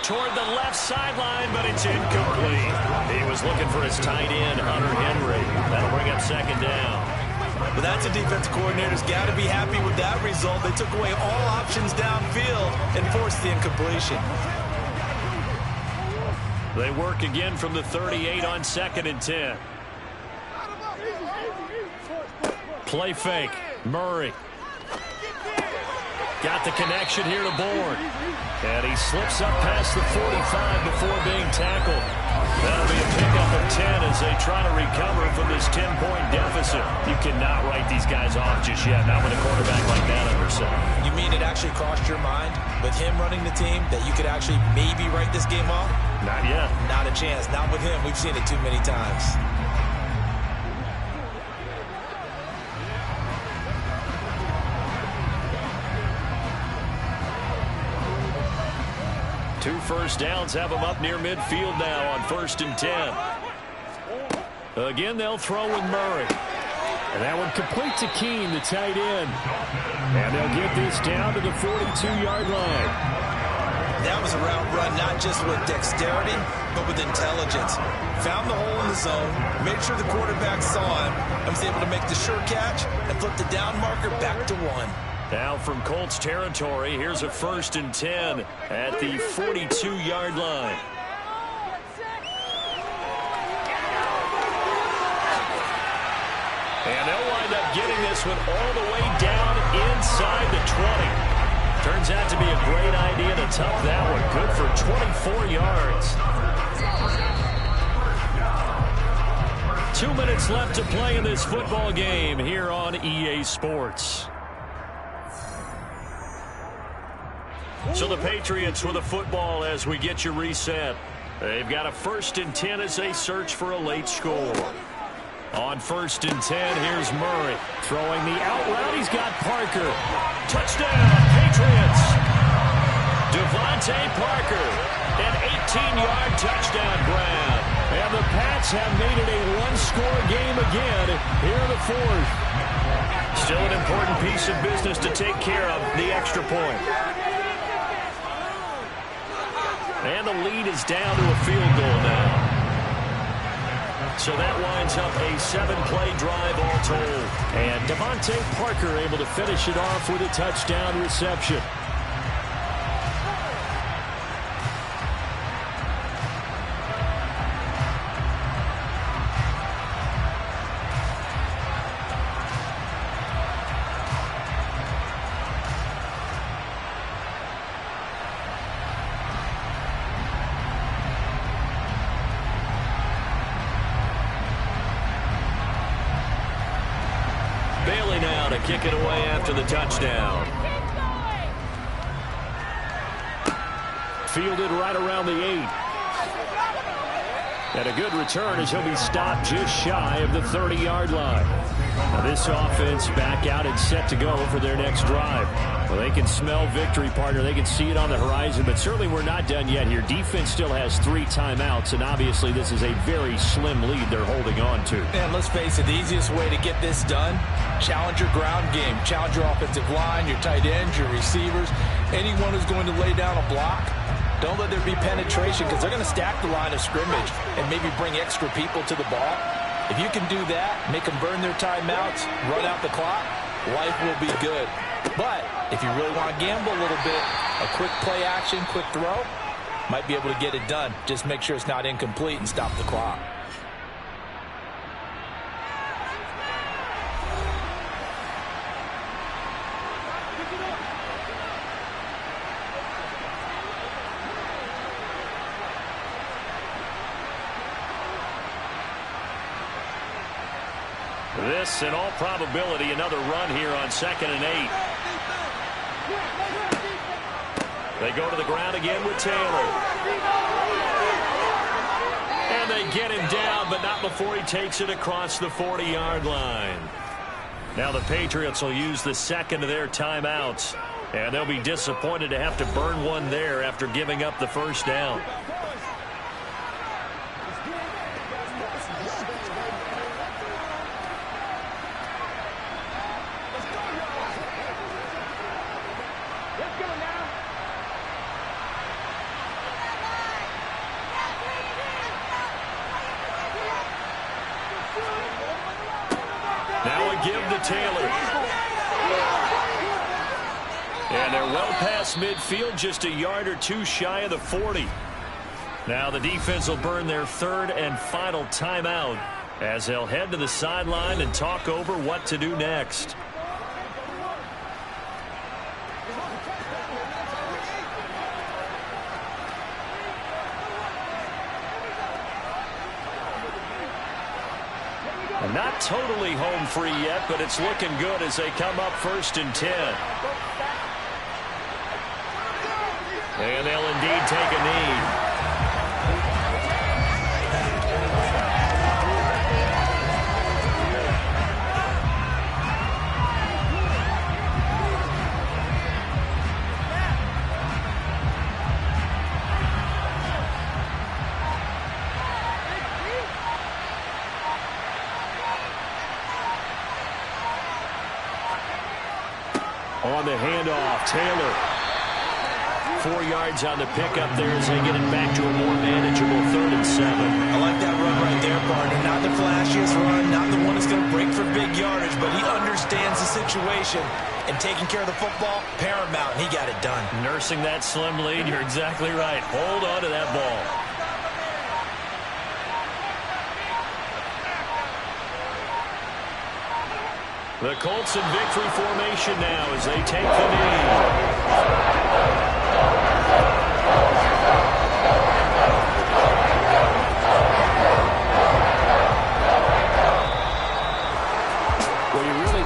Toward the left sideline, but it's incomplete. He was looking for his tight end, Hunter Henry. That'll bring up 2nd down. But that's a defensive coordinator's got to be happy with that result. They took away all options downfield and forced the incompletion. They work again from the 38 on 2nd and 10. Play fake. Murray. Got the connection here to Bourne. And he slips up past the 45 before being tackled. That'll be a pickup of 10 as they try to recover from this 10-point deficit. You cannot write these guys off just yet, not with a quarterback like that under center. You mean it actually crossed your mind with him running the team that you could actually maybe write this game off? Not yet. Not a chance. Not with him. We've seen it too many times. Two first downs have them up near midfield now on 1st and 10. Again, they'll throw with Murray. And that one complete to Keene, the tight end. And they'll get this down to the 42-yard line. That was a route run not just with dexterity, but with intelligence. Found the hole in the zone, made sure the quarterback saw him, and was able to make the sure catch and flip the down marker back to 1. Now from Colts territory, here's a 1st and 10 at the 42-yard line. And they'll wind up getting this one all the way down inside the 20. Turns out to be a great idea to tuck that one. Good for 24 yards. 2 minutes left to play in this football game here on EA Sports. So the Patriots with the football as we get you reset. They've got a 1st and 10 as they search for a late score. On 1st and 10, here's Murray. Throwing the out route, he's got Parker. Touchdown, Patriots. Devontae Parker, an 18-yard touchdown grab. And the Pats have made it a one-score game again here in the 4th. Still an important piece of business to take care of, the extra point. And the lead is down to a field goal now. So that winds up a 7-play drive all told. And Devontae Parker able to finish it off with a touchdown reception. Kick it away after the touchdown. Fielded right around the 8. And a good return as he'll be stopped just shy of the 30-yard line. Now this offense back out and set to go for their next drive. Well, they can smell victory, partner. They can see it on the horizon, but certainly we're not done yet here. Defense still has 3 timeouts, and obviously this is a very slim lead they're holding on to. And let's face it, the easiest way to get this done, challenge your ground game. Challenge your offensive line, your tight ends, your receivers, anyone who's going to lay down a block. Don't let there be penetration because they're going to stack the line of scrimmage and maybe bring extra people to the ball. If you can do that, make them burn their timeouts, run out the clock, life will be good. But if you really want to gamble a little bit, a quick play action, quick throw, might be able to get it done. Just make sure it's not incomplete and stop the clock. This, in all probability, another run here on 2nd and 8. They go to the ground again with Taylor. And they get him down, but not before he takes it across the 40-yard line. Now the Patriots will use the 2nd of their timeouts, and they'll be disappointed to have to burn one there after giving up the 1st down. Taylor. And they're well past midfield, just a yard or 2 shy of the 40. Now the defense will burn their 3rd and final timeout as they'll head to the sideline and talk over what to do next. Not totally home free yet, but it's looking good as they come up 1st and 10. And they'll indeed take a knee. On the handoff, Taylor. 4 yards on the pickup there as they get it back to a more manageable 3rd and 7. I like that run right there, partner. Not the flashiest run, not the one that's going to break for big yardage, but he understands the situation, and taking care of the football, paramount, and he got it done. Nursing that slim lead, you're exactly right. Hold on to that ball. The Colts in victory formation now as they take the knee.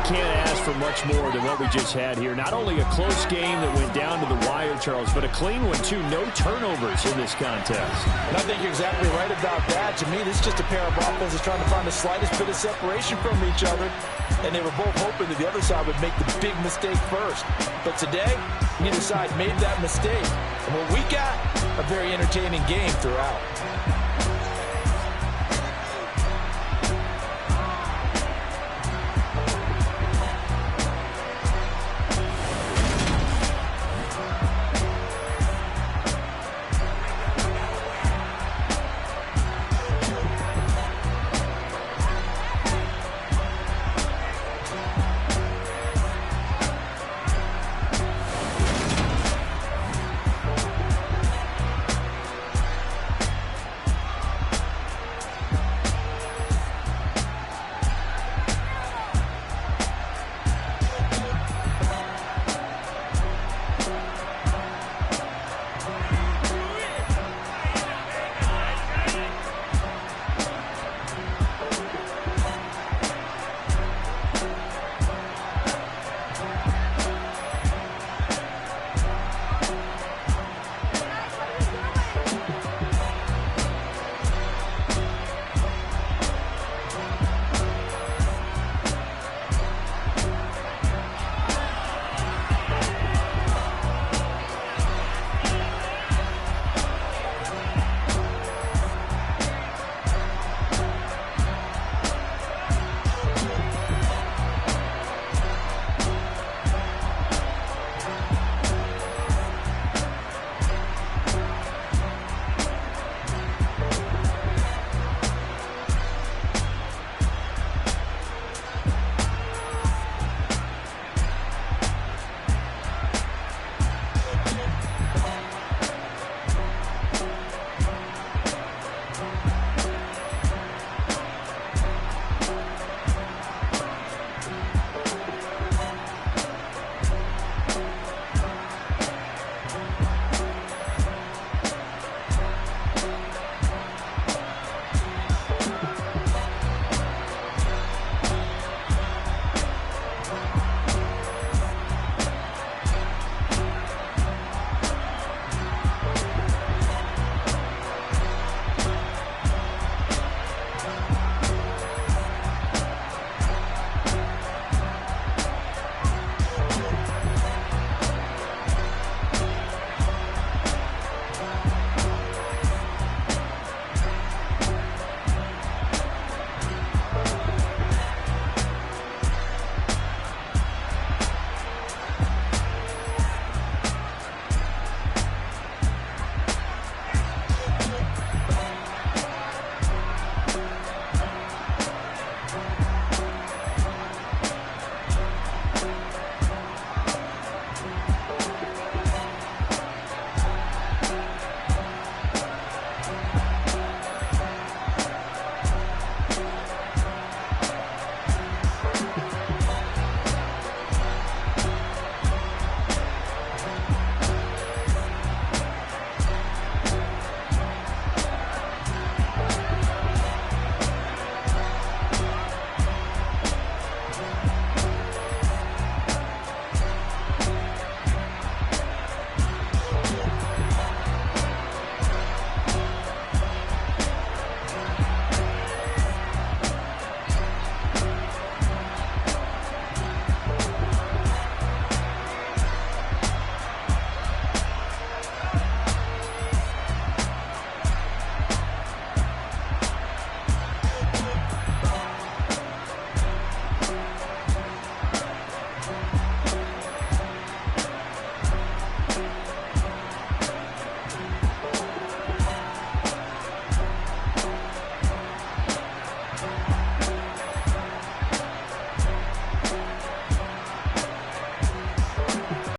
Can't ask for much more than what we just had here. Not only a close game that went down to the wire, Charles, but a clean one, too. No turnovers in this contest. And I think you're exactly right about that. To me, this is just a pair of offenses trying to find the slightest bit of separation from each other, and they were both hoping that the other side would make the big mistake first. But today, neither side made that mistake. And what we got, a very entertaining game throughout.